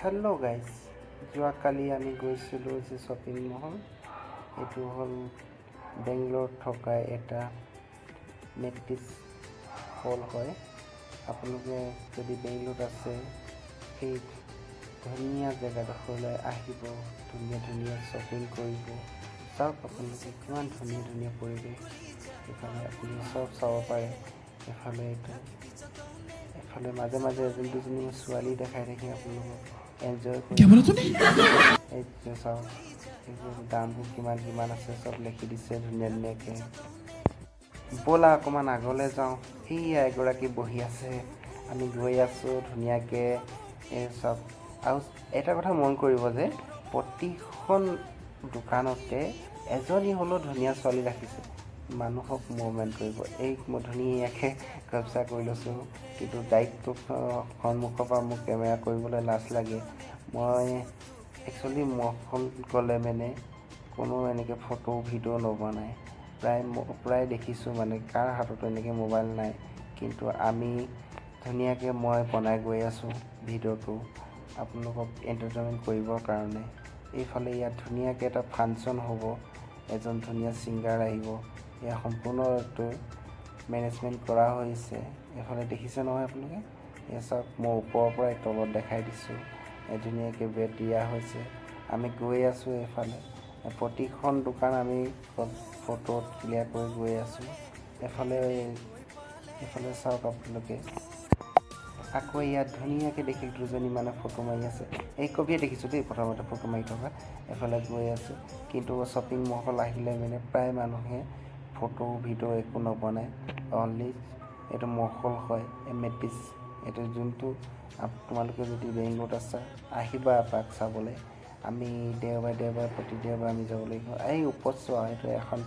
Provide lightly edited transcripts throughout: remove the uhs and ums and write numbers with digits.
Hello' guys, যোৱাকালি আমি গৈছিলোঁ যে শ্বপিং মল। এইটো হ'ল বেংগলোৰত থকা এটা মেট্ৰিছ হল হয়। আপোনালোকে যদি বেংগলোৰত আছে, সেই ধুনীয়া জেগাডোখৰলৈ আহিব, ধুনীয়া ধুনীয়া শ্বপিং কৰিব। চাওক আপোনালোকে কিমান ধুনীয়া ধুনীয়া পৰিৱেশ। এইফালে আপুনি চব চাব পাৰে। এফালে মাজে মাজে এজনী দুজনী ছোৱালী দেখাই থাকি আপোনালোকক এনজয় কৰি এই চাওক, এইবোৰ দামবোৰ কিমান কিমান আছে চব লিখি দিছে ধুনীয়া ধুনীয়াকৈ। ব'লা অকণমান আগলৈ যাওঁ। সেয়া এগৰাকী বহি আছে, আমি গৈ আছোঁ ধুনীয়াকৈ। এই চাওক, আৰু এটা কথা মন কৰিব যে প্ৰতিখন দোকানতে এজনী হ'লেও ধুনীয়া ছোৱালী ৰাখিছে। মানুহক মুভমেণ্ট কৰিব। এই মই ধুনীয়াকৈ কেপচাৰ কৰি লৈছোঁ, কিন্তু ডাইৰেক্ট সন্মুখৰ পৰা মোক কেমেৰা কৰিবলৈ লাজ লাগে। মই একচুৱেলি মলখন গ'লে মানে কোনো এনেকৈ ফটো ভিডিঅ' নবনায়। প্ৰায় দেখিছোঁ মানে কাৰ হাততো এনেকৈ মোবাইল নাই, কিন্তু আমি ধুনীয়াকৈ মই বনাই গৈ আছোঁ ভিডিঅ'টো আপোনালোকক এণ্টাৰটেইনমেণ্ট কৰিবৰ কাৰণে। এইফালে ইয়াত ধুনীয়াকৈ এটা ফাংচন হ'ব, এজন ধুনীয়া ছিংগাৰ আহিব। ইয়াৰ সম্পূৰ্ণটো মেনেজমেণ্ট কৰা হৈছে। এইফালে দেখিছে নহয় আপোনালোকে। এয়া চাওক, মই ওপৰৰ পৰাই তলত দেখাই দিছোঁ। ধুনীয়াকৈ বেট দিয়া হৈছে। আমি গৈ আছোঁ এইফালে। প্ৰতিখন দোকান আমি ফটোত ক্লিয়াৰ কৰি গৈ আছোঁ। এইফালে চাওক আপোনালোকে। আকৌ ইয়াত ধুনীয়াকৈ দেখিলোঁ দুজনী মানে ফটো মাৰি আছে। এই কবিয়ে দেখিছোঁ দেই প্ৰথমতে ফটো মাৰি থকা। এফালে গৈ আছে, কিন্তু শ্বপিং মল আহিলে মানে প্ৰায় মানুহে ফটো ভিডিঅ' একো নবনায়। অনলি এইটো মহল হয়, মেট্ৰিছ। এইটো যোনটো তোমালোকে যদি বেংগলোৰত আছা, আহিবা এপাক চাবলৈ। আমি দেওবাৰে প্ৰতি দেওবাৰে আমি যাব লাগিব। এই ওপৰত চোৱা, এইটো এখন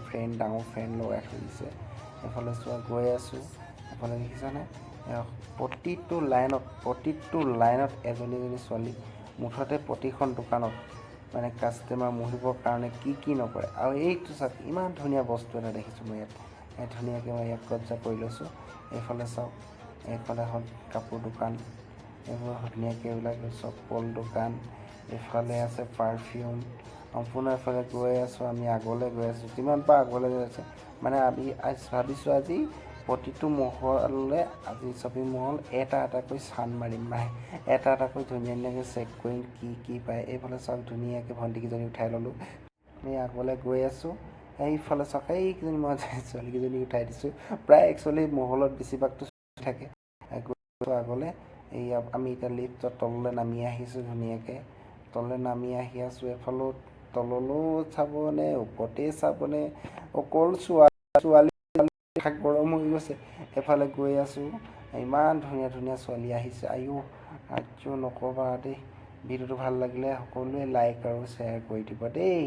ডাঙৰ ফেন লগাই থৈ দিছে। এইফালে চোৱা, গৈ আছোঁ। এইফালে দেখিছানে, প্ৰতিটো লাইনত এজনী এজনী ছোৱালী। মুঠতে প্ৰতিখন দোকানত মানে কাষ্টমাৰ মুহিবৰ কাৰণে কি নকৰে। আৰু এইটো চাওক, ইমান ধুনীয়া বস্তু এটা দেখিছোঁ মই ইয়াত। ধুনীয়াকৈ মই ইয়াত কব্জা কৰি লৈছোঁ। এইফালে চাওক, এইফালে হ'ল কাপোৰ দোকান। এইবোৰ ধুনীয়াকৈ এইবিলাক চপ্পল দোকান। এইফালে আছে পাৰফিউম। সম্পূৰ্ণ এফালে গৈ আছোঁ, আমি আগলৈ গৈ আছোঁ। যিমান পাৰ আগলৈ গৈ আছোঁ মানে আমি ভাবিছোঁ আজি প্ৰতিটো মহললৈ, আজি শ্বপিং মল এটা এটাকৈ চান মাৰিম। এটা এটাকৈ ধুনীয়া ধুনীয়াকৈ চেক কৰিম কি পায়। এইফালে চাওক, ধুনীয়াকৈ ভণ্টিকেইজনী উঠাই ল'লোঁ। আমি আগলৈ গৈ আছোঁ। এইফালে চাওক, এইকেইজনী মই ছোৱালীকেইজনী উঠাই দিছোঁ। প্ৰায় একচুৱেলি মহলত বেছিভাগটো থাকে। আগলৈ আমি এতিয়া লিফ্টত তললৈ নামি আহিছোঁ ধুনীয়াকৈ। তললৈ নামি আহি আছোঁ। এফালেও তললৈও চাবনে, ওপৰতেই চাবনে, অকল ছোৱালী গৰম হৈ গৈছে। এফালে গৈ আছোঁ, ইমান ধুনীয়া ধুনীয়া ছোৱালী আহিছে। নক'বা দেই। ভিডিঅ'টো ভাল লাগিলে সকলোৱে লাইক আৰু শ্বেয়াৰ কৰি দিব দেই।